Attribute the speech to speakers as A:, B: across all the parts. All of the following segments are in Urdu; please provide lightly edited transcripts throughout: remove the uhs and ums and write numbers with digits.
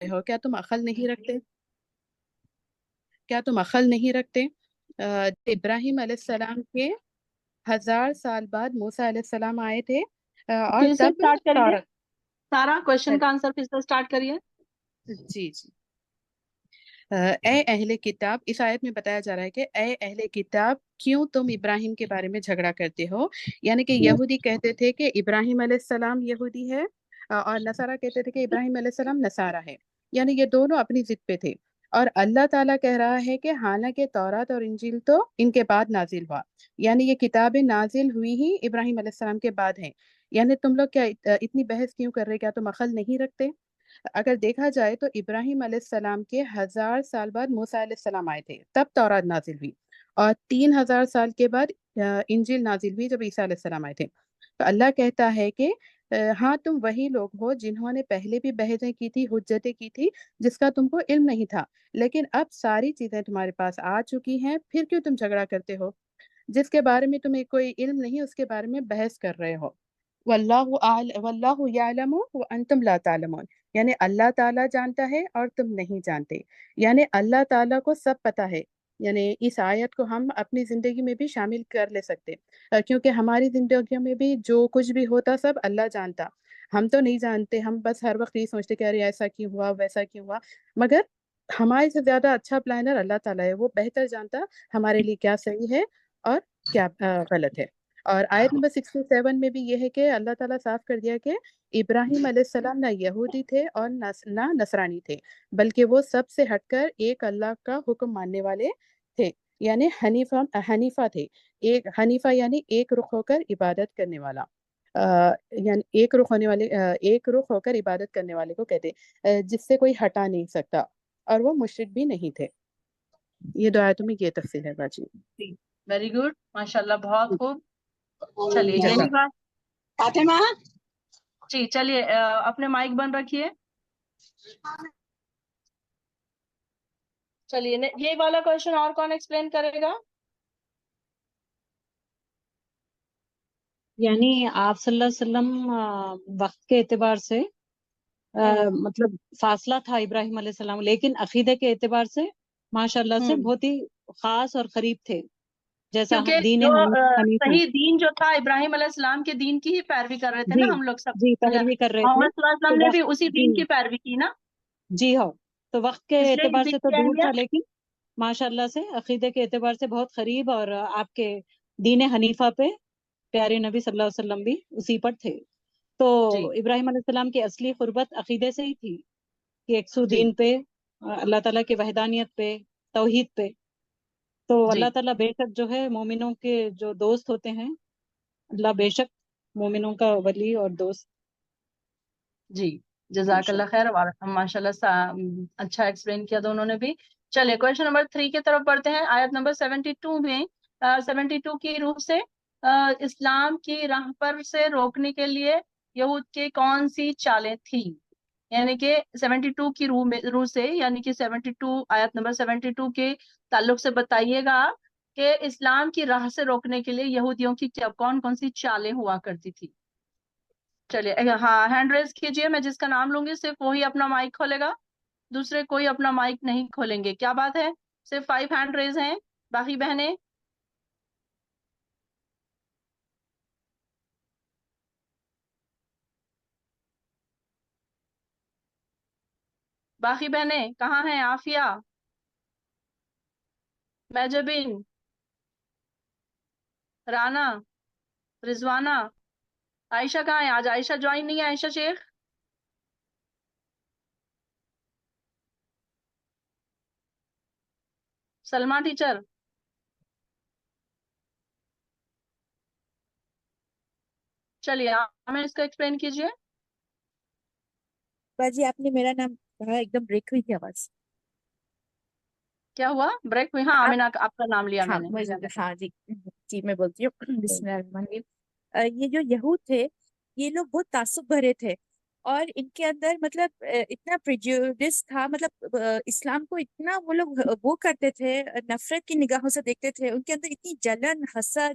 A: ہو، کیا تم عقل نہیں رکھتے؟ کیا تم عقل نہیں رکھتے؟ ابراہیم علیہ السلام کے 1000 سال بعد موسیٰ علیہ السلام آئے تھے، اور
B: پھر سے
A: تب
B: اسٹارٹ کریے
A: تورات،
B: سارا کوشچن کا آنسر پھر سے اسٹارٹ کریے.
A: جی جی، اے اہل کتاب، اس آیت میں بتایا جا رہا ہے کہ اے اہل کتاب، کیوں تم ابراہیم کے بارے میں جھگڑا کرتے ہو؟ یعنی کہ یہودی کہتے تھے کہ ابراہیم علیہ السلام یہودی ہے، اور نصارہ کہتے تھے کہ ابراہیم علیہ السلام نصارہ ہے، یعنی یہ دونوں اپنی ضد پہ تھے. اور اللہ تعالیٰ کہہ رہا ہے کہ حالانکہ تورات اور انجیل تو ان کے بعد نازل ہوا، یعنی یہ کتابیں نازل ہوئی ہی ابراہیم علیہ السلام کے بعد ہیں. یعنی تم لوگ کیا اتنی بحث کیوں کر رہے؟ کیا تم عقل نہیں رکھتے؟ اگر دیکھا جائے تو ابراہیم علیہ السلام کے 1000 سال بعد موسیٰ علیہ السلام آئے تھے، تب تورات نازل ہوئی، اور 3000 سال کے بعد انجیل نازل ہوئی جب عیسیٰ علیہ السلام آئے تھے. تو اللہ کہتا ہے کہ ہاں، تم وہی لوگ ہو جنہوں نے پہلے بھی بحثیں کی تھی، حجتیں کی تھی، جس کا تم کو علم نہیں تھا، لیکن اب ساری چیزیں تمہارے پاس آ چکی ہیں، پھر کیوں تم جھگڑا کرتے ہو؟ جس کے بارے میں تمہیں کوئی علم نہیں، اس کے بارے میں بحث کر رہے ہو. واللہ یعلم وانتم لا تعلمون، یعنی اللہ تعالیٰ جانتا ہے اور تم نہیں جانتے، یعنی اللہ تعالیٰ کو سب پتہ ہے. یعنی اس آیت کو ہم اپنی زندگی میں بھی شامل کر لے سکتے، کیونکہ ہماری زندگیوں میں بھی جو کچھ بھی ہوتا سب اللہ جانتا. ہم تو نہیں جانتے، ہم بس ہر وقت یہ سوچتے کہ ارے ایسا کیوں ہوا، ویسا کیوں ہوا، مگر ہمارے سے زیادہ اچھا پلانر اللہ تعالیٰ ہے، وہ بہتر جانتا ہمارے لیے کیا صحیح ہے اور کیا غلط ہے. اور آیت نمبر 67 میں بھی یہ ہے کہ اللہ تعالیٰ صاف کر دیا کہ ابراہیم علیہ السلام نہ یہودی تھے اور نہ نصرانی تھے، بلکہ وہ سب سے ہٹ کر ایک اللہ کا حکم ماننے والے تھے، یعنی حنیفہ تھے. ایک حنیفہ یعنی ایک رخ ہو کر عبادت کرنے والا، یعنی ایک رخ ہو کر عبادت کرنے والے کو کہتے، جس سے کوئی ہٹا نہیں سکتا، اور وہ مشرک بھی نہیں تھے. یہ دو آیتوں میں یہ تفصیل ہے باجی.
B: ویری گڈ، ماشاء اللہ، بہت خوب. چلیے یہی بات
C: فاطمہ،
B: جی. چلیے اپنے مائک بند رکھیے. چلیے یہ والا کوشچن اور کون ایکسپلین کرے گا؟
C: یعنی آپ صلی اللہ علیہ وسلم وقت کے اعتبار سے مطلب فاصلہ تھا ابراہیم علیہ السلام، لیکن عقیدے کے اعتبار سے ماشاء اللہ سے بہت ہی خاص اور قریب تھے، جیسا
B: کیونکہ
C: دین
B: جو
C: حنیفہ.
B: صحیح دین جو تھا ابراہیم علیہ السلام کے دین کی ہی پیروی کر رہے تھے نا
C: جی
B: ہم لوگ سب.
C: جی، پیروی کر رہے تھے.
B: محمد صلی اللہ علیہ
C: تو
B: وسلم نے بھی
C: وقت،
B: اسی
C: جی
B: دین کی پیروی کی نا،
C: جی ہاں، تو وقت کے
B: اس لیے
C: اعتبار
B: اس
C: سے
B: دین
C: تو
B: کی
C: دور تھا،
B: اہمیت.
C: لیکن ماشاء اللہ سے عقیدے کے اعتبار سے بہت قریب، اور آپ کے دین حنیفہ پہ پیارے نبی صلی اللہ علیہ وسلم بھی اسی پر تھے. تو
B: جی
C: ابراہیم علیہ السلام کی اصلی قربت عقیدے سے ہی تھی کہ ایک سو
B: جی
C: دین پہ، اللہ تعالیٰ کی وحدانیت پہ، توحید پہ. تو
B: جی
C: اللہ تعالیٰ بے شک جو ہے مومنوں کے جو دوست ہوتے ہیں، اللہ بے شک مومنوں کا ولی اور دوست.
B: جی. جزاک اللہ خیر، ماشاء اللہ اچھا ایکسپلین کیا دونوں نے بھی. چلیے کوشچن نمبر 3 کی طرف بڑھتے ہیں. آیت نمبر 72 میں 72 کی روح سے اسلام کی راہ پر سے روکنے کے لیے یہود کے کون سی چالیں تھی؟ یعنی کہ 72 کی روح سے، یعنی کہ 72 آیت نمبر 72 کے تعلق سے بتائیے گا کہ اسلام کی راہ سے روکنے کے لیے یہودیوں کی کون کون سی چالیں ہوا کرتی تھی. چلیے ہاں، ہینڈ ریز کیجئے، میں جس کا نام لوں گی صرف وہی اپنا مائک کھولے گا، دوسرے کوئی اپنا مائک نہیں کھولیں گے. کیا بات ہے؟ صرف 5 ہینڈ ریز ہیں. باقی بہنیں؟ باقی بہنیں کہاں ہیں؟ عافیہ، میجبین، رانا، رضوانہ، عائشہ کہاں ہے؟ آج عائشہ جوائن نہیں ہے. عائشہ شیخ، سلمہ ٹیچر. چلیے ہمیں اس کو ایکسپلین کیجئے.
D: باجی آپ نے میرا نام کہا، ایک دم بریک ہوئی تھی آواز.
B: کیا ہوا؟ بریک ہوئی؟ ہاں
D: آپ،
B: آمینہ، آپ کا نام لیا میں
D: ہاں
B: نے.
D: ہاں جی جی، میں بولتی ہوں. بسم اللہ الرحمن الرحیم. یہ جو یہود تھے، یہ لوگ بہت تعصب بھرے تھے، اور ان کے اندر مطلب اتنا پریجوڈس تھا، مطلب اسلام کو اتنا وہ لوگ وہ کرتے تھے، نفرت کی نگاہوں سے دیکھتے تھے. ان کے اندر اتنی جلن، حسد،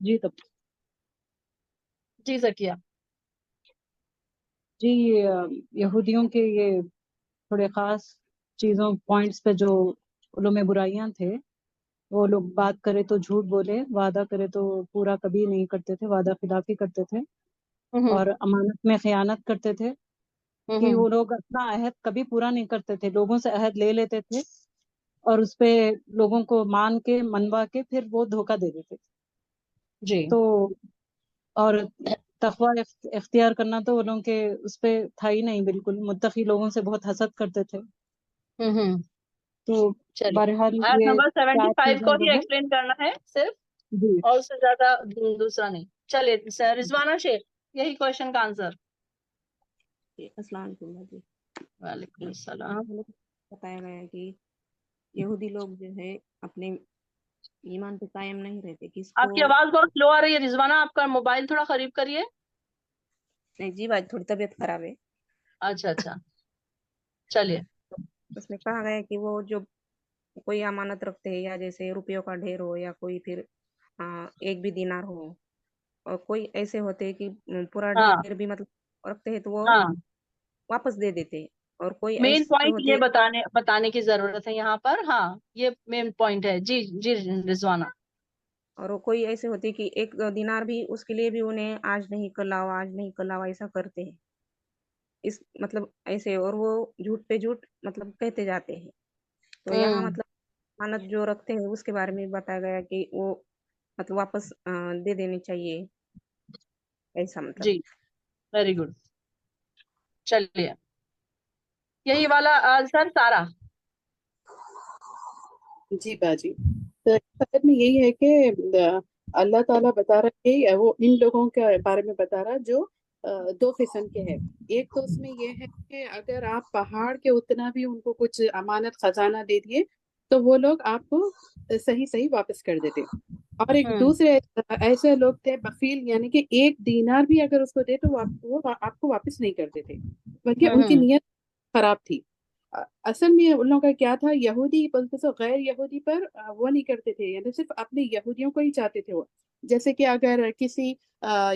C: جی تب
B: جی زکیہ.
C: جی یہودیوں کے یہ تھوڑے خاص چیزوں پوائنٹس پہ جو علوم برائیاں تھے، وہ لوگ بات کرے تو جھوٹ بولے، وعدہ کرے تو پورا کبھی نہیں کرتے تھے، وعدہ خلافی کرتے تھے، اور امانت میں خیانت کرتے تھے کہ وہ لوگ اپنا عہد کبھی پورا نہیں کرتے تھے، لوگوں سے عہد لے لیتے تھے اور اس پہ لوگوں کو مان کے منوا کے پھر وہ دھوکہ دے دیتے تھے.
B: جی.
C: تو اور تقوی اختیار کرنا تو وہ لوگوں کے اس پہ تھا ہی نہیں بالکل، متقی لوگوں سے بہت حسد کرتے تھے. تو
B: چلیے
C: بہرحال
B: آیت
C: یہ
B: نمبر 75
C: چار چیزیں
B: کو
C: جو
B: ہی
C: ہے.
B: ایکسپلین کرنا ہے صرف،
C: جی
B: اور اس سے زیادہ دوسرا نہیں. چلیے رضوانہ شیخ، یہی کوشچن کا آنسر.
E: السلام علیکم جی.
B: وعلیکم السلام.
E: بتایا گیا ہے کہ یہودی لوگ جو ہے اپنے ایمان پہ قائم نہیں رہتے. کس
B: آپ کی
E: کو
B: آواز بہت سلو آ رہی ہے رضوانہ، آپ کا موبائل تھوڑا قریب کریے.
E: نہیں جی، بات تھوڑی طبیعت خراب ہے.
B: اچھا چلیے.
E: اس میں کہا گیا ہے کہ وہ جو کوئی امانت رکھتے ہیں، یا جیسے روپیوں کا ڈھیر ہو، یا کوئی پھر ایک بھی دینار ہو، اور کوئی ایسے ہوتے ہیں کہ پورا
B: ہاں
E: ڈھیر بھی مطلب رکھتے ہیں تو وہ
B: ہاں،
E: واپس دے دیتے ہیں. اور کوئی
B: مین
E: ایسے
B: پوائنٹ
E: ہوتے
B: یہ بتانے کی ضرورت ہے یہاں پر. ہاں یہ مین پوائنٹ ہے. جی جی رضوانہ.
E: اور وہ کوئی ایسے ہوتے کہ ایک دینار بھی اس کے لیے بھی انہیں آج نہیں کل لاؤ، آج نہیں کل لاؤ ایسا کرتے ہیں. اس مطلب ایسے، اور وہ جھوٹ پہ جھوٹ مطلب کہتے جاتے ہیں. تو یہاں مطلب امانت جو رکھتے ہیں اس کے بارے میں بتایا گیا کہ وہ مطلب واپس دے دینی چاہیے، ایسا مطلب.
B: جی ویری گڈ. چلیے یہی والا سر سارا.
A: جی باجی، تو اس میں یہی ہے کہ اللہ تعالیٰ بتا رہا ہے، وہ ان لوگوں کے بارے میں بتا رہا جو دو قسم کے ہیں. ایک تو اس میں یہ ہے کہ اگر آپ پہاڑ کے اتنا بھی ان کو کچھ امانت خزانہ دے دیے تو وہ لوگ آپ کو صحیح واپس کر دیتے. اور ایک دوسرے ایسے لوگ تھے بخیل، یعنی کہ ایک دینار بھی اگر اس کو دے تو وہ آپ کو واپس نہیں کر دیتے، بلکہ ان کی نیت خراب تھی. اصل میں ان لوگوں کا کیا تھا، یہودی بلکہ سو غیر یہودی پر وہ نہیں کرتے تھے، یعنی صرف اپنے یہودیوں کو ہی چاہتے تھے وہ. جیسے کہ اگر کسی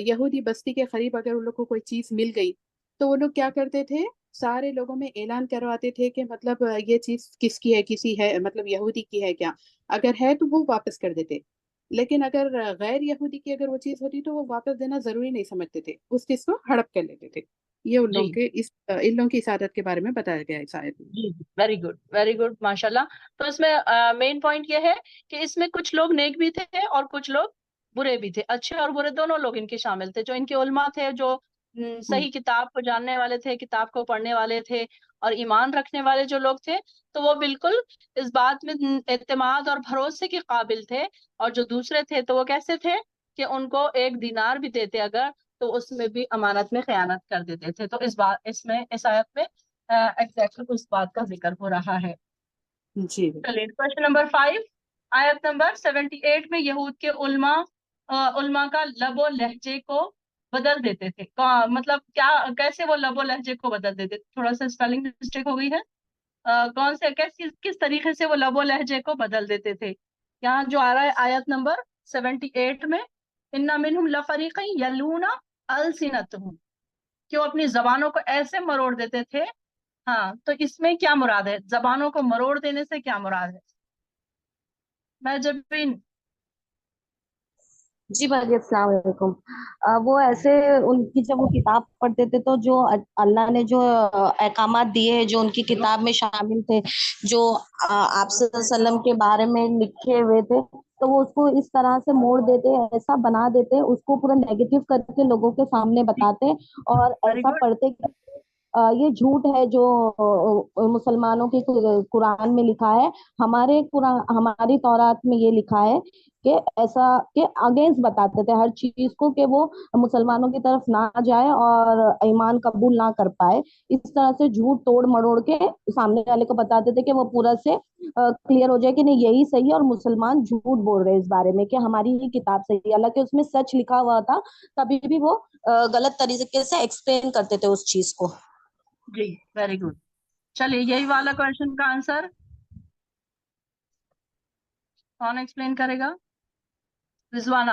A: یہودی بستی کے قریب اگر ان لوگ کو کوئی چیز مل گئی تو وہ لوگ کیا کرتے تھے، سارے لوگوں میں اعلان کرواتے تھے کہ مطلب یہ چیز کس کی ہے، کسی ہے مطلب یہودی کی ہے کیا، اگر ہے تو وہ واپس کر دیتے. لیکن اگر غیر یہودی کی اگر وہ چیز ہوتی تو وہ واپس دینا ضروری نہیں سمجھتے تھے، اس چیز کو ہڑپ کر لیتے تھے. یہ ان
B: جی
A: لوگوں کے ان لوگوں کی عادت کے بارے میں بتایا گیا ہے اس آیت میں.
B: جی ویری گڈ ویری گڈ ماشاء اللہ. تو اس میں مین پوائنٹ یہ ہے کہ اس میں کچھ لوگ نیک بھی تھے اور کچھ لوگ برے بھی تھے. اچھے اور برے دونوں لوگ ان کے شامل تھے. جو ان کے علماء تھے، جو صحیح کتاب کو جاننے والے تھے، کتاب کو پڑھنے والے تھے، اور ایمان رکھنے والے جو لوگ تھے، تو وہ بالکل اس بات میں اعتماد اور بھروسے کے قابل تھے. اور جو دوسرے تھے تو وہ کیسے تھے کہ ان کو ایک دینار بھی دیتے اگر تو اس میں بھی امانت میں خیانت کر دیتے تھے. تو اس آیت میں ایگزیکٹلی اس بات کا ذکر ہو رہا ہے.
A: جی
B: چلیے کوشچن نمبر 5، آیت نمبر 78 میں یہود کے علماء کا لب و لہجے کو بدل دیتے تھے. مطلب کیا، کیسے وہ لب و لہجے کو بدل دیتے تھے؟ تھوڑا سا اسپیلنگ مسٹیک ہو گئی ہے. کون سے کس طریقے سے وہ لب و لہجے کو بدل دیتے تھے؟ یہاں جو آ رہا ہے آیت نمبر 78 میں، ان منہم لفریقا یلون السنتہم، کہ وہ اپنی زبانوں کو ایسے مروڑ دیتے تھے. ہاں تو اس میں کیا مراد ہے؟ زبانوں کو مروڑ دینے سے کیا مراد ہے؟ میں جب
F: جی باجی السلام علیکم. وہ ایسے ان کی جب وہ کتاب پڑھتے تھے تو جو اللہ نے جو احکامات دیے ہیں جو ان کی کتاب میں شامل تھے، جو آپ صلی اللہ علیہ وسلم کے بارے میں لکھے ہوئے تھے، تو وہ اس کو اس طرح سے موڑ دیتے، ایسا بنا دیتے، اس کو پورا نیگیٹو کر کے لوگوں کے سامنے بتاتے اور
B: ویری
F: ایسا
B: گڈ.
F: پڑھتے کہ یہ جھوٹ ہے جو مسلمانوں کی قرآن میں لکھا ہے. ہماری تورات میں یہ لکھا ہے کہ ایسا کہ اگینسٹ بتاتے تھے ہر چیز کو، کہ وہ مسلمانوں کی طرف نہ جائے اور ایمان قبول نہ کر پائے. اس طرح سے جھوٹ توڑ مڑوڑ کے سامنے والے کو بتاتے تھے کہ وہ پورا سے کلیئر ہو جائے کہ نہیں یہی صحیح ہے، اور مسلمان جھوٹ بول رہے ہیں اس بارے میں کہ ہماری ہی کتاب صحیح ہے، حالانکہ اس میں سچ لکھا ہوا تھا. تبھی بھی وہ غلط طریقے سے ایکسپلین کرتے تھے اس چیز کو.
B: جی ویری گڈ. چلیے یہی والا کوشچن کا آنسر کون ایکسپلین کرے گا؟ رضوانہ.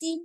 D: 3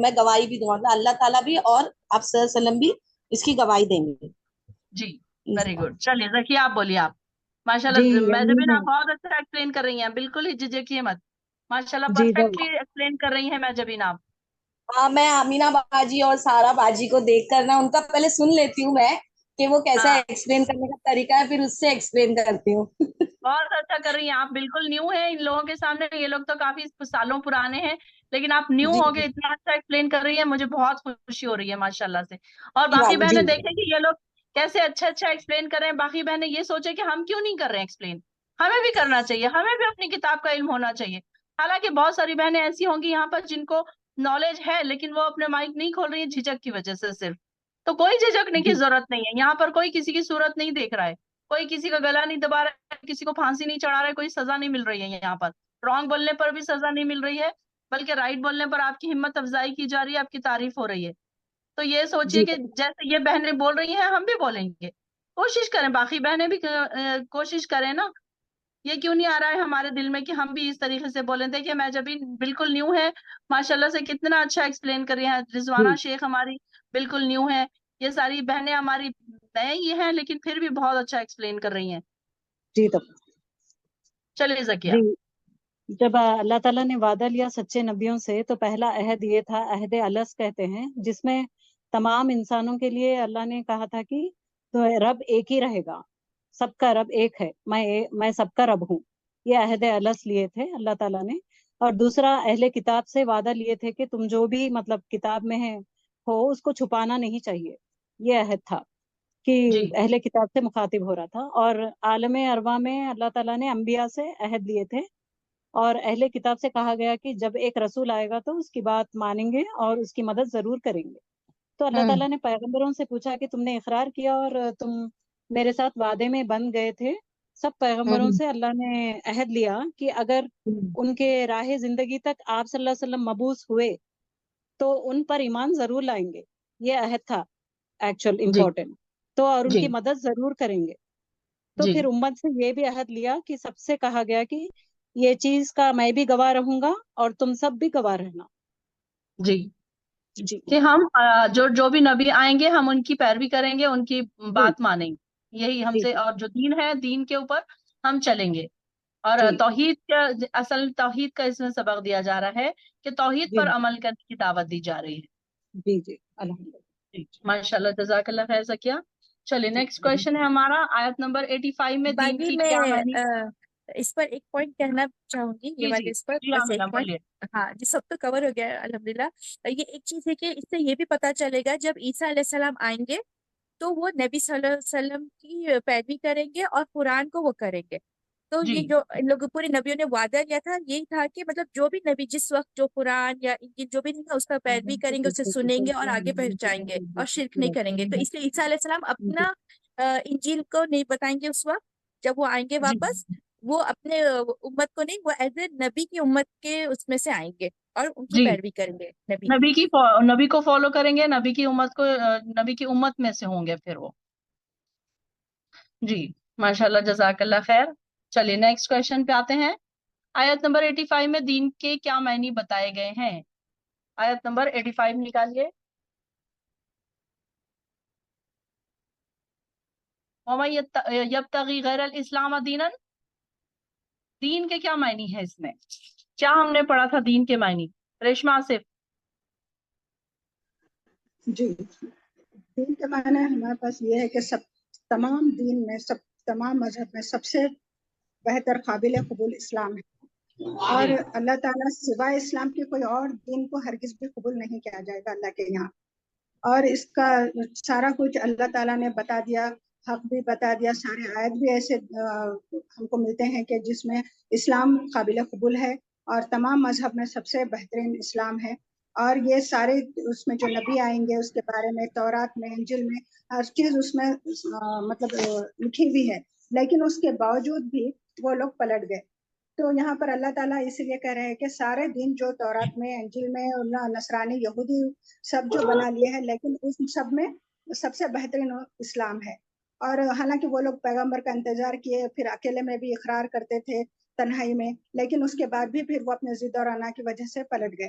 G: میں گواہی بھی دوں گا, اللہ تعالیٰ بھی اور آپ صلی اللہ علیہ وسلم بھی اس کی گواہی دیں گے.
B: جی ویری گڈ. چلیے ذکیہ آپ بولیے. آپ ماشاء
C: جی
B: اللہ میجبین
C: یہی
B: آپ بہت اچھا ایکسپلین کر رہی ہیں, بالکل ہی جھجھکیے مت, ماشاء اللہ
C: جی
B: پرفیکٹلی ایکسپلین کر رہی ہیں میجبین آپ.
G: ہاں, میں آمینہ باجی اور سارا باجی کو دیکھ کر نا ان کا پہلے سن لیتی ہوں میں کہ وہ کیسا
B: ہاں
G: ایکسپلین کرنے کا طریقہ ہے, پھر اس سے ایکسپلین کرتی ہوں.
B: بہت اچھا کر رہی ہیں آپ, بالکل نیو ہیں ان لوگوں کے سامنے, یہ لوگ تو کافی سالوں پرانے ہیں, لیکن آپ نیو
G: جی
B: ہو کے اتنا اچھا ایکسپلین کر رہی ہیں, مجھے بہت خوشی ہو رہی ہے ماشاء اللہ سے. اور
G: جی
B: باقی
G: باجی
B: بہنیں
G: جی
B: دیکھیں کہ یہ لوگ کیسے اچھا ایکسپلین کر رہے ہیں. باقی بہنیں یہ سوچیں کہ ہم کیوں نہیں کر رہے ہیں ایکسپلین, ہمیں بھی کرنا چاہیے, ہمیں بھی اپنی کتاب کا علم ہونا چاہیے. حالانکہ بہت ساری بہنیں ایسی ہوں گی یہاں پر جن کو نالج ہے, لیکن وہ اپنے مائک نہیں کھول رہی ہیں جھجک کی وجہ سے صرف. تو کوئی جھجکنے کی
C: جی
B: ضرورت نہیں ہے, یہاں پر کوئی کسی کی صورت نہیں دیکھ رہا ہے, کوئی کسی کا گلا نہیں دبا رہا ہے, کسی کو پھانسی نہیں چڑھا رہا ہے, کوئی سزا نہیں مل رہی ہے یہاں پر. رانگ بولنے پر بھی سزا نہیں مل رہی ہے, بلکہ رائٹ بولنے پر آپ کی ہمت افزائی کی جا رہی ہے, آپ کی تعریف ہو رہی ہے. تو یہ سوچیے
C: جی
B: کہ جیسے یہ بہنیں بول رہی ہیں ہم بھی بولیں گے, کوشش کریں, باقی بہنیں بھی کوشش کریں نا. یہ کیوں نہیں آ رہا ہے ہمارے دل میں کہ ہم بھی اس طریقے سے بولیں. دیکھیے میں جب بالکل نیو ہے ماشاء اللہ سے, کتنا اچھا ایکسپلین کر رہی ہیں. رضوانہ
C: جی
B: شیخ ہماری بالکل نیو ہے, یہ ساری بہنیں ہماری نئے ہی ہیں, لیکن پھر بھی بہت اچھا ایکسپلین کر رہی ہیں.
C: جی. تو
B: چلیے ذکیہ.
C: جی, جب اللہ تعالیٰ نے وعدہ لیا سچے نبیوں سے تو پہلا عہد یہ تھا, عہد الس کہتے ہیں, جس میں تمام انسانوں کے لیے اللہ نے کہا تھا کہ تو رب ایک ہی رہے گا, سب کا رب ایک ہے, میں سب کا رب ہوں. یہ عہد الس لیے تھے اللہ تعالیٰ نے. اور دوسرا اہل کتاب سے وعدہ لیے تھے کہ تم جو بھی مطلب کتاب میں ہو اس کو چھپانا نہیں چاہیے. یہ عہد تھا کہ
B: جی
C: اہل کتاب سے مخاطب ہو رہا تھا. اور عالم ارواح میں اللہ تعالیٰ نے انبیاء سے عہد لیے تھے, اور اہل کتاب سے کہا گیا کہ جب ایک رسول آئے گا تو اس کی بات مانیں گے اور اس کی مدد ضرور کریں گے. تو اللہ تعالیٰ نے پیغمبروں سے پوچھا کہ تم نے اقرار کیا اور تم میرے ساتھ وعدے میں بن گئے تھے. سب پیغمبروں سے اللہ نے عہد لیا کہ اگر ان کے راہ زندگی تک آپ صلی اللہ علیہ وسلم مبعوث ہوئے تو ان پر ایمان ضرور لائیں گے. یہ عہد تھا ایکچوئل
B: جی
C: امپورٹنٹ. تو اور ان
B: جی
C: کی مدد ضرور کریں گے. تو
B: جی
C: پھر امت سے یہ بھی عہد لیا کہ سب سے کہا گیا کہ یہ چیز کا میں بھی گواہ رہوں گا اور تم سب بھی گواہ رہنا.
B: جی
C: جی
B: کہ ہم جو بھی نبی آئیں گے ہم ان کی پیروی کریں گے, ان کی
C: جی
B: بات مانیں گے, یہی ہم
C: جی
B: سے. اور جو دین ہے دین کے اوپر ہم چلیں گے. اور
C: جی
B: توحید کا اصل توحید کا اس میں سبق دیا جا رہا ہے کہ توحید
C: جی
B: پر عمل کرنے کی دعوت دی جا رہی ہے.
C: جی جی الحمد للہ.
B: ماشاء اللہ جزاک اللہ خیر ذکیہ. چلیے
C: جی
B: نیکسٹ کوشچن ہے ہمارا, آیت نمبر 85 میں دین
D: باجی
B: کی
D: میں
B: کیا معنی.
D: اس پر ایک پوائنٹ کہنا چاہوں گی, یہ
B: جی
D: والے
B: جی
D: اس پر
B: جی
D: بس
B: آمینہ
D: ایک پوائنٹ.
B: بولیے.
D: ہاں جی, سب تو کور ہو گیا ہے الحمدللہ. یہ ایک چیز ہے کہ اس سے یہ بھی پتا چلے گا جب عیسیٰ علیہ السلام آئیں گے تو وہ نبی صلی اللہ علیہ وسلم کی پیروی کریں گے اور قرآن کو وہ کریں گے. تو
B: جی
D: یہ جو ان لوگوں پورے نبیوں نے وعدہ کیا تھا یہی تھا کہ مطلب جو بھی نبی جس وقت جو قرآن یا انجیل جو بھی نہیں تھا اس کا پیروی کریں گے, اسے سنیں گے اور آگے پہنچائیں گے اور شرک نہیں کریں گے. تو اس لیے عیسیٰ علیہ السلام اپنا انجیل کو نہیں بتائیں گے اس وقت جب وہ آئیں گے
B: جی
D: واپس. وہ اپنے امت کو نہیں, وہ ایز اے نبی کی امت کے اس میں سے آئیں گے اور ان کی
B: جی
D: پیروی کریں گے نبی کی.
B: نبی کو فالو کریں گے, نبی کی امت کو, نبی کی امت میں سے ہوں گے پھر وہ. جی ماشاء اللہ جزاک اللہ خیر. چلیے نیکسٹ کوشچن پہ آتے ہیں. آیت نمبر 85 میں دین کے کیا معنی بتائے گئے ہیں. آیت نمبر 85 نکالیے. وَمَن يَبْتَغِي غَيْرَ الْإِسْلَامَ دِينًا, دین کے کیا معنی ہے اس میں, کیا ہم نے پڑھا تھا دین کے معنی. ریشما آصف.
H: جی, دین کے معنی ہمارے پاس یہ ہے کہ تمام دین میں تمام مذہب میں سب سے بہتر قابل قبول اسلام ہے, اور اللہ تعالیٰ سوائے اسلام کے کوئی اور دین کو ہرگز بھی قبول نہیں کیا جائے گا اللہ کے یہاں. اور اس کا سارا کچھ اللہ تعالیٰ نے بتا دیا, حق بھی بتا دیا, سارے آیت بھی ایسے ہم کو ملتے ہیں کہ جس میں اسلام قابل قبول ہے اور تمام مذہب میں سب سے بہترین اسلام ہے. اور یہ سارے اس میں جو نبی آئیں گے اس کے بارے میں تورات میں انجیل میں ہر چیز اس میں مطلب لکھی ہوئی ہے, لیکن اس کے باوجود بھی وہ لوگ پلٹ گئے. تو یہاں پر اللہ تعالیٰ اسی لیے کہہ رہے ہیں کہ سارے دین جو تورات میں انجیل میں نصرانی یہودی سب جو بنا لیے ہیں, لیکن اس سب میں سب سے بہترین اسلام ہے. اور حالانکہ وہ لوگ پیغمبر کا انتظار کیے, پھر اکیلے میں بھی اقرار کرتے تھے تنہائی میں, لیکن اس کے بعد بھی پھر وہ اپنے ضد اور انا کی وجہ سے پلٹ گئے.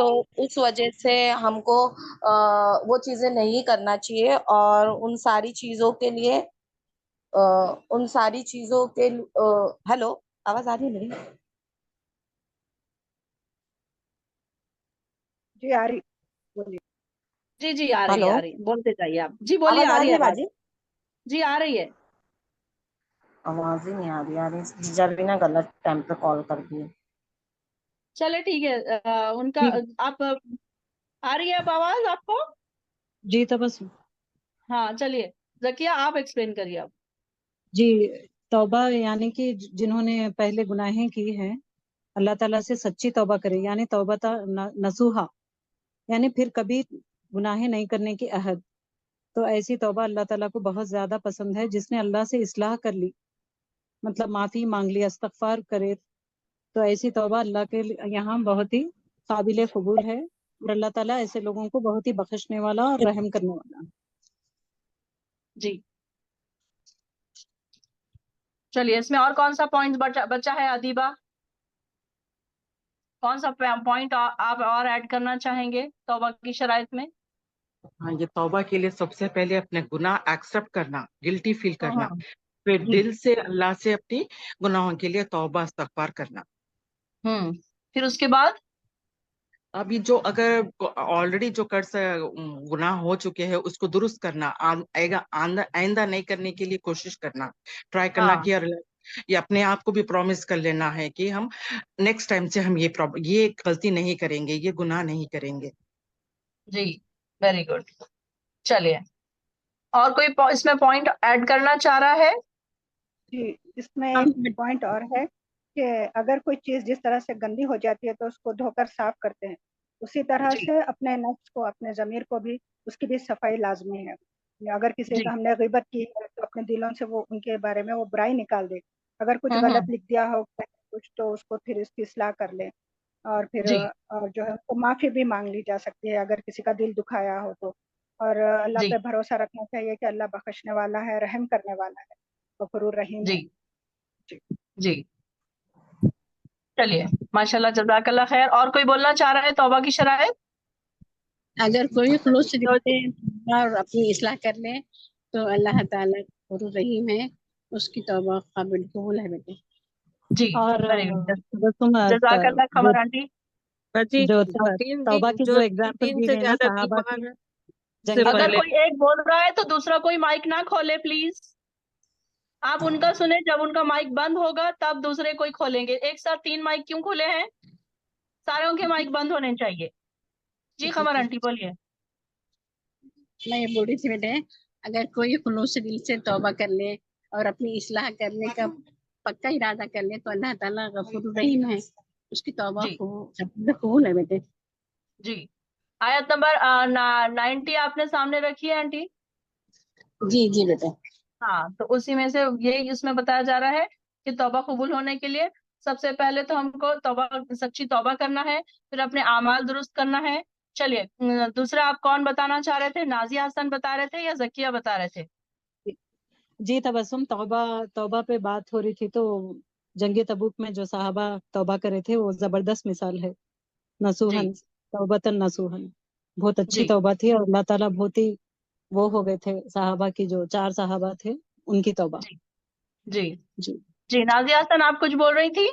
G: تو اس وجہ سے ہم کو وہ چیزیں نہیں کرنا چاہیے، اور ان ساری چیزوں کے لیے ہیلو، آواز آ رہی ہے میری؟
H: جی آ رہی، بولیے۔
B: جی جی آ رہی ہے،
G: ہیلو،
B: آ رہی ہے، بولتے جائیے آپ، جی بولیے،
G: آواز
B: آ
G: آ
B: رہی
G: رہی
B: ہے
G: ہے
B: آواز،
G: باجی؟
B: جی آ رہی ہے۔
G: آواز ہی نہیں آ رہی جیجا بھی نا غلط ٹائم پہ کال کر دیے۔
B: چلے ٹھیک ہے، ان کا
C: جی
B: آپ آ رہی ہے اب آواز آپ کو؟
C: جی تبسم،
B: ہاں چلیے ذکیہ آپ ایکسپلین کریے آپ۔
C: جی توبہ یعنی کہ جنہوں نے پہلے گناہیں کی ہیں اللہ تعالیٰ سے سچی توبہ کرے، یعنی توبہ نصوحا، یعنی پھر کبھی گناہیں نہیں کرنے کی عہد۔ تو ایسی توبہ اللہ تعالیٰ کو بہت زیادہ پسند ہے، جس نے اللہ سے اصلاح کر لی، مطلب معافی مانگ لی، استغفار کرے، تو ایسی توبہ اللہ کے یہاں بہت ہی قابل قبول ہے، اور اللہ تعالیٰ ایسے لوگوں کو بہت ہی بخشنے والا اور رحم کرنے والا۔
B: جی چلیے، اس میں اور کون سا پوائنٹ بچا ہے ادیبہ؟ کون سا پوائنٹ آپ اور ایڈ کرنا چاہیں گے توبہ کی شرائط میں؟
I: ہاں، یہ توبہ کے لیے سب سے پہلے اپنے گناہ ایکسپٹ کرنا، گلٹی فیل کرنا،
B: ہاں
I: پھر
B: جی،
I: دل سے اللہ سے اپنی گناہوں کے لیے توبہ استغفار کرنا۔
B: پھر اس کے بعد
I: ابھی جو اگر آلریڈی جو گناہ ہو چکے ہیں اس کو درست کرنا، آئندہ نہیں کرنے کے لیے کوشش کرنا، ٹرائی کرنا
B: ہاں
I: کہ یہ اپنے آپ کو بھی پرومس کر لینا ہے کہ ہم نیکسٹ ٹائم سے ہم یہ غلطی نہیں کریں گے، یہ گناہ نہیں کریں گے۔
B: جی ویری گڈ، چلیے اور کوئی اس میں پوائنٹ ایڈ کرنا چاہ رہا ہے؟
H: جی اس میں ایک پوائنٹ اور ہے کہ اگر کوئی چیز جس طرح سے گندی ہو جاتی ہے تو اس کو دھو کر صاف کرتے ہیں، اسی طرح
B: جی
H: سے اپنے نفس کو، اپنے ضمیر کو بھی، اس کی بھی صفائی لازمی ہے۔ اگر کسی
B: جی
H: کا ہم نے غیبت کی ہے تو اپنے دلوں سے وہ ان کے بارے میں وہ برائی نکال دے، اگر کچھ
B: ہوں
H: غلط لکھ دیا ہو کچھ تو اس کو پھر اس کی اصلاح کر لے، اور پھر
B: جی
H: اور جو ہے اس کو معافی بھی مانگ لی جا سکتی ہے اگر کسی کا دل دکھایا ہو تو، اور اللہ
B: جی
H: پہ بھروسہ رکھنا چاہیے کہ اللہ بخشنے والا ہے، رحم کرنے والا ہے، غفور رحیم
B: جی
H: ہے۔ جی
B: جی چلیے ماشاء اللہ، جزاک اللہ خیر۔ اور کوئی بولنا چاہ رہا ہے توبہ کی شرائط؟
A: اگر کوئی خلوص سے دل اور اپنی اصلاح کر لے تو اللہ تعالیٰ غفور رحیم ہے، اس کی توبہ قابل قبول ہے بیٹے۔
B: جی
C: اور
B: ویری گڈ،
C: تبسم،
B: جزاک اللہ
C: جو
B: خیر آنٹی۔
E: باجی
C: جو
E: 3
C: توبہ
E: دن
C: کی
E: جو
C: جو
E: 3
C: اگزامپل
E: دن
C: دی
E: سے
C: گئی نا
E: زیادہ
C: صحابہ کی
E: بیمار سے
C: جنگی
B: اگر
E: پہلے،
B: کوئی ایک بول رہا ہے تو دوسرا کوئی مائک نہ کھولے پلیز، آپ ان کا سنیں، جب ان کا مائک بند ہوگا تب دوسرے کوئی کھولیں گے۔ ایک ساتھ 3 مائک کیوں کھولے ہیں؟ ساروں کے مائک بند ہونے چاہیے۔ جی
A: جی
B: قمر
A: جی
B: آنٹی بولیے۔
A: میں یہ بول رہی تھی بیٹے، اگر کوئی خلوص سے دل سے توبہ کر لے اور اپنی اصلاح کرنے کا پکا ارادہ کر لے تو اللہ تعالیٰ غفور رحیم ہے، اس کی توبہ
B: جی
A: قبول ہے بیٹے۔
B: جی آیت نمبر 90 آپ نے سامنے رکھی ہے آنٹی؟
A: جی جی بیٹے۔
B: ہاں تو اسی میں سے یہی اس میں بتایا جا رہا ہے کہ توبہ قبول ہونے کے لیے سب سے پہلے تو ہم کو سچی توبہ کرنا ہے، پھر اپنے اعمال درست کرنا ہے۔ چلیے دوسرا آپ کون بتانا چاہ رہے تھے؟ نازیہ حسن بتا رہے تھے یا زکیہ بتا رہے تھے؟
C: جی تبسم، توبہ پہ بات ہو رہی تھی تو جنگ تبوک میں جو صحابہ توبہ کرے تھے وہ زبردست مثال ہے،
B: جی
C: نصوحن، توبتن نصوحن، بہت اچھی
B: جی
C: توبہ تھی، اور اللہ تعالیٰ بہت ہی وہ ہو گئے تھے صحابہ کی، جو 4 صحابہ تھے ان کی توبہ۔
B: جی جی
C: جی
B: جی نازیہ حسن آپ کچھ بول رہی تھی؟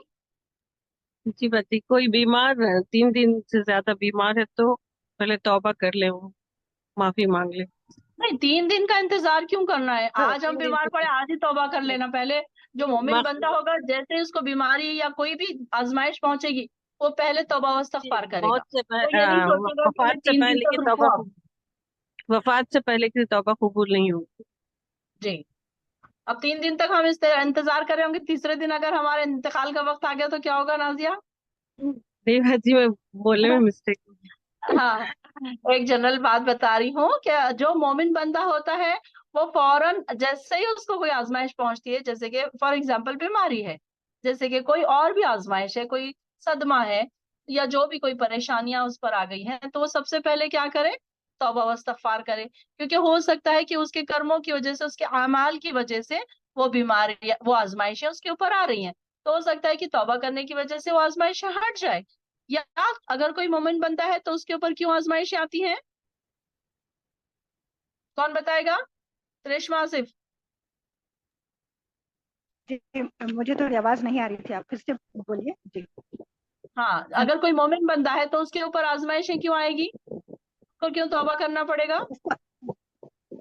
E: جی باجی کوئی بیمار 3 دن سے زیادہ بیمار ہے تو پہلے توبہ کر لے، وہ معافی مانگ لے۔
B: نہیں 3 دن کا انتظار کیوں کرنا ہے؟
E: ہاں،
B: آج ہم
E: 3 دن
B: بیمار پڑے،
E: سے
B: آج ہی توبہ کر لینا۔ پہلے جو مومن بندہ ہوگا جیسے ہی اس کو بیماری یا کوئی بھی آزمائش پہنچے گی وہ پہلے توبہ و استغفار کرے گا،
E: موت سے
B: وہ یہ نہیں سوچے گا کہ میں
E: وفات سے
B: 3 دن
E: پہلے کی
B: تک
E: توبہ
B: رکوں اب۔
E: وفات سے پہلے کی توبہ قبول نہیں ہوگی۔
B: جی اب 3 دن تک ہم انتظار کر رہے ہوں گے، تیسرے دن اگر ہمارے انتقال کا وقت آ گیا تو کیا ہوگا نازیہ؟
E: نہیں باجی میں بولنے میں مسٹیک۔
B: ہاں ایک جنرل بات بتا رہی ہوں کہ جو مومن بندہ ہوتا ہے وہ فوراً جیسے ہی اس کو کوئی آزمائش پہنچتی ہے، جیسے کہ فار ایگزامپل بیماری ہے، جیسے کہ کوئی اور بھی آزمائش ہے، کوئی صدمہ ہے یا جو بھی کوئی پریشانیاں اس پر آ گئی ہیں، تو وہ سب سے پہلے کیا کرے؟ توبہ و استغفار کرے، کیونکہ ہو سکتا ہے کہ اس کے کرموں کی وجہ سے، اس کے اعمال کی وجہ سے وہ بیماری، وہ آزمائشیں اس کے اوپر آ رہی ہیں، تو ہو سکتا ہے کہ توبہ کرنے کی وجہ سے وہ آزمائشیں ہٹ جائے۔ یا اگر کوئی مومن بنتا ہے تو اس کے اوپر کیوں آزمائشیں آتی ہیں؟ کون بتائے گا؟ ریشما آصف.
H: جی مجھے تو آواز نہیں آ رہی تھی, آپ پھر سے بولیے. جی
B: ہاں, اگر کوئی مومن بنتا ہے تو اس کے اوپر آزمائشیں کیوں آئے گی, اس کو کیوں توبہ کرنا پڑے گا؟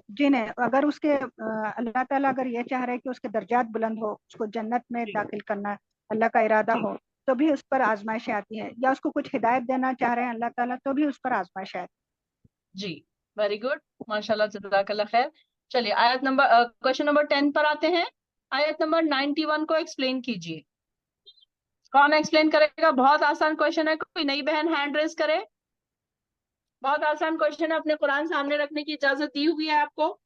H: جی نہیں, اگر اس کے اللہ تعالیٰ اگر یہ چاہ رہے ہیں کہ اس کے درجات بلند ہو, اس کو جنت میں داخل کرنا اللہ کا ارادہ ہو, تو بھی اس پر آزمائشیں آتی ہیں, یا اس کو کچھ ہدایت دینا چاہ رہے ہیں اللہ تعالیٰ, تو بھی اس پر آزمائشیں آتی ہیں.
B: جی ویری گڈ, ماشاء اللہ, جزاک اللہ خیر. چلیے آیت نمبر کوشچن نمبر 10 پر آتے ہیں. آیت نمبر 91 کو ایکسپلین کیجیے. کون ایکسپلین کرے گا؟ بہت آسان کوشچن ہے, کوئی نئی بہن ہینڈ ریز کرے. بہت آسان کوشچن ہے, اپنے قرآن سامنے رکھنے کی اجازت دی ہوئی ہے آپ کو.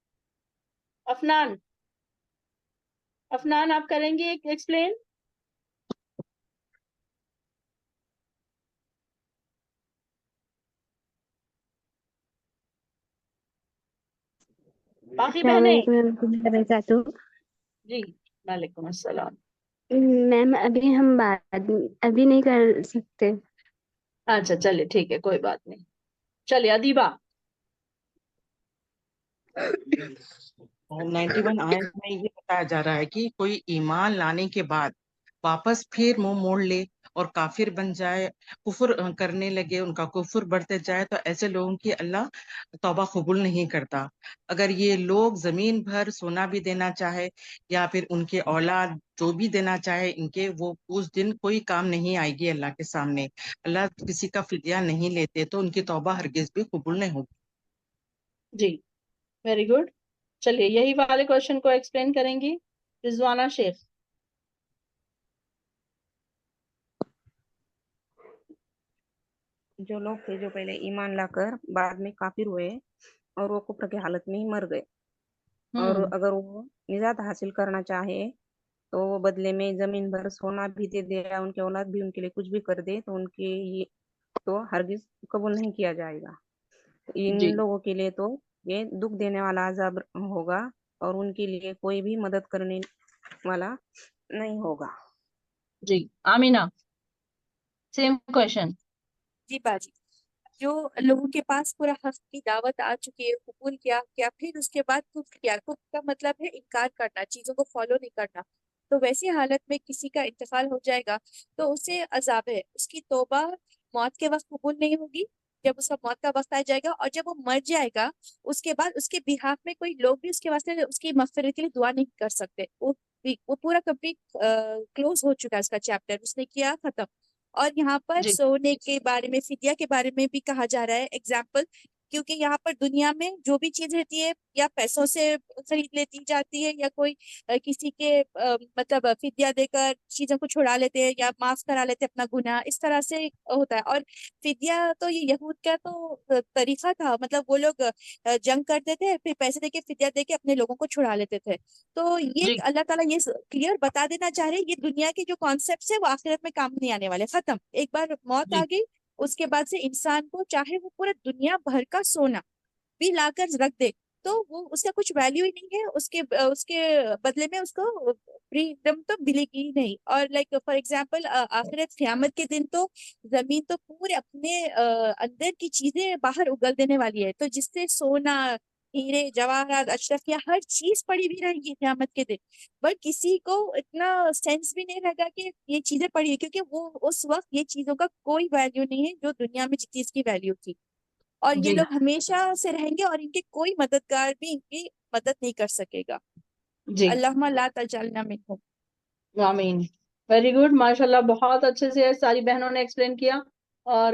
B: افنان, افنان آپ کریں گے ایکسپلین؟ باقی بہنیں؟ جی وعلیکم السلام.
J: میم ابھی ہم بات ابھی نہیں کر سکتے.
B: اچھا چلیے ٹھیک ہے, کوئی بات نہیں. چلیے ادیبہ.
I: 91 آیت میں یہ بتایا جا رہا ہے کہ کوئی ایمان لانے کے بعد واپس پھر منہ موڑ لے اور کافر بن جائے, کفر کرنے لگے, ان کا کفر بڑھتے جائے, تو ایسے لوگوں کی اللہ توبہ قبول نہیں کرتا. اگر یہ لوگ زمین بھر سونا بھی دینا چاہے یا پھر ان کے اولاد جو بھی دینا چاہے ان کے, وہ اس دن کوئی کام نہیں آئے گی اللہ کے سامنے. اللہ کسی کا فدیہ نہیں لیتے, تو ان کی توبہ ہرگز بھی قبول نہیں ہوگی.
B: جی ویری گڈ. چلیے یہی والے کوشچن کو ایکسپلین کریں گی رضوانہ شیخ.
E: جو لوگ تھے جو پہلے ایمان لا کر بعد میں کافر ہوئے اور وہ کفر کی حالت میں ہی مر گئے, اور اگر وہ نجات حاصل کرنا چاہے تو وہ بدلے میں زمین بھر سونا بھی دے دے, ان کے اولاد بھی ان کے لیے کچھ بھی کر دے, تو ان کے یہ تو ہرگز قبول نہیں کیا جائے گا. ان
B: جی
E: لوگوں کے لیے تو یہ دکھ دینے والا عذاب ہوگا, اور ان کے لیے کوئی بھی مدد کرنے والا نہیں ہوگا.
B: جی آمینہ سیم کوشچن.
D: جی باجی, جو لوگوں کے پاس پورا حق کی دعوت آ چکی ہے, قبول کیا پھر اس کے بعد کفر کیا. کفر کا مطلب ہے انکار کرنا, چیزوں کو فالو نہیں کرنا. تو ویسی حالت میں کسی کا انتقال ہو جائے گا تو اسے عذاب ہے, اس کی توبہ موت کے وقت قبول نہیں ہوگی. جب اس کا موت کا وقت آ جائے گا اور جب وہ مر جائے گا, اس کے بعد اس کے بہاف میں کوئی لوگ بھی اس کے واسطے اس کی مغفرت کے لیے دعا نہیں کر سکتے. وہ پورا کمپلیٹ کلوز ہو چکا ہے اس کا چیپٹر, اس نے کیا ختم. اور یہاں پر
B: جی
D: سونے کے بارے میں, فدیہ کے بارے میں بھی کہا جا رہا ہے ایگزامپل, کیونکہ یہاں پر دنیا میں جو بھی چیز رہتی ہے یا پیسوں سے خرید لیتی جاتی ہے, یا کوئی کسی کے مطلب فدیہ دے کر چیزوں کو چھڑا لیتے ہیں یا معاف کرا لیتے اپنا گناہ, اس طرح سے ہوتا ہے. اور فدیہ تو یہ یہود کا تو طریقہ تھا, مطلب وہ لوگ جنگ کرتے تھے, پھر پیسے دے کے فدیہ دے کے اپنے لوگوں کو چھڑا لیتے تھے. تو یہ
B: جی
D: اللہ تعالیٰ یہ کلیئر بتا دینا چاہ رہے ہیں, یہ دنیا کے جو کانسیپٹس ہے وہ آخرت میں کام نہیں آنے والے, ختم. ایک بار موت آ
B: جی
D: گئی, اس کے بعد سے انسان کو چاہے وہ پورا دنیا بھر کا سونا بھی لا کر رکھ دے تو وہ اس کا کچھ ویلیو ہی نہیں ہے. اس کے بدلے میں اس کو فریڈم تو ملے گی ہی نہیں. اور لائک فار ایگزامپل آخرت قیامت کے دن تو زمین تو پورے اپنے اندر کی چیزیں باہر اگل دینے والی ہے, تو جس سے سونا, ہیرے, جواہرات, اشرفیہ ہر چیز پڑی ہوئی رہے گی قیامت کے دن. بٹ کسی کو اتنا سینس بھی نہیں رہے گا کہ یہ چیزیں پڑی ہیں, کیونکہ وہ اس وقت یہ چیزوں کا کوئی ویلیو نہیں ہے جو دنیا میں جس چیز کی ویلیو تھی. اور یہ
B: جی
D: لوگ ہمیشہ سے رہیں گے, اور ان کے کوئی مددگار بھی ان کی مدد نہیں کر سکے گا.
B: جی
D: اللہم لا تجعلنا منہم.
B: آمین. ویری گڈ, ماشاء اللہ, بہت اچھے سے ساری بہنوں نے ایکسپلین کیا. اور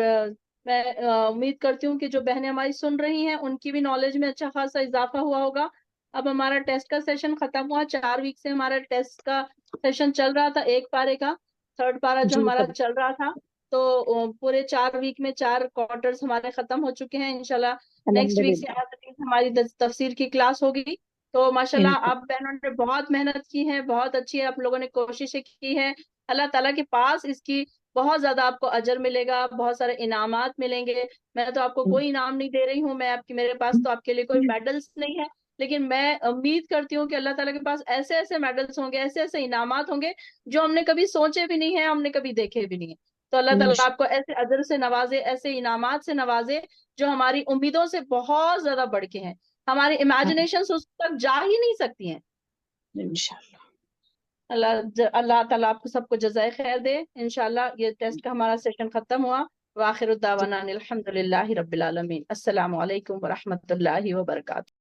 B: میں امید کرتی ہوں کہ جو بہنیں ہماری سن رہی ہیں ان کی بھی نالج میں اچھا خاصا اضافہ ہوا ہوگا. اب ہمارا ٹیسٹ کا سیشن ختم ہوا, 4 ویک سے ہمارا ٹیسٹ کا سیشن چل رہا تھا, ایک پارے کا, 3rd پارا جو ہمارا چل رہا تھا. تو پورے 4 ویک میں 4 کوارٹرز ہمارے ختم ہو چکے ہیں. انشاءاللہ نیکسٹ ویک سے ہماری تفسیر کی کلاس ہوگی. تو ماشاءاللہ آپ بہنوں نے بہت محنت کی ہے, بہت اچھی ہے, آپ لوگوں نے کوششیں کی ہے. اللہ تعالیٰ کے پاس اس کی بہت زیادہ آپ کو اجر ملے گا, بہت سارے انعامات ملیں گے. میں تو آپ کو کوئی انعام نہیں دے رہی ہوں, میرے پاس تو آپ کے لیے کوئی میڈلز نہیں ہے, لیکن میں امید کرتی ہوں کہ اللہ تعالیٰ کے پاس ایسے ایسے میڈلز ہوں گے, ایسے ایسے انعامات ہوں گے جو ہم نے کبھی سوچے بھی نہیں ہیں, ہم نے کبھی دیکھے بھی نہیں ہیں. تو اللہ تعالیٰ آپ کو ایسے اجر سے نوازے، ایسے انعامات سے نوازے جو ہماری امیدوں سے بہت زیادہ بڑھ کے ہیں، ہماری امیجنیشن اس تک جا ہی نہیں سکتی ہیں انشاءاللہ۔ اللہ تعالیٰ آپ کو سب کو جزائے خیر دے انشاءاللہ۔ یہ ٹیسٹ کا ہمارا سیشن ختم ہوا۔ وآخر الدعوانا الحمد للہ رب العالمین۔ السلام علیکم ورحمۃ اللہ وبرکاتہ۔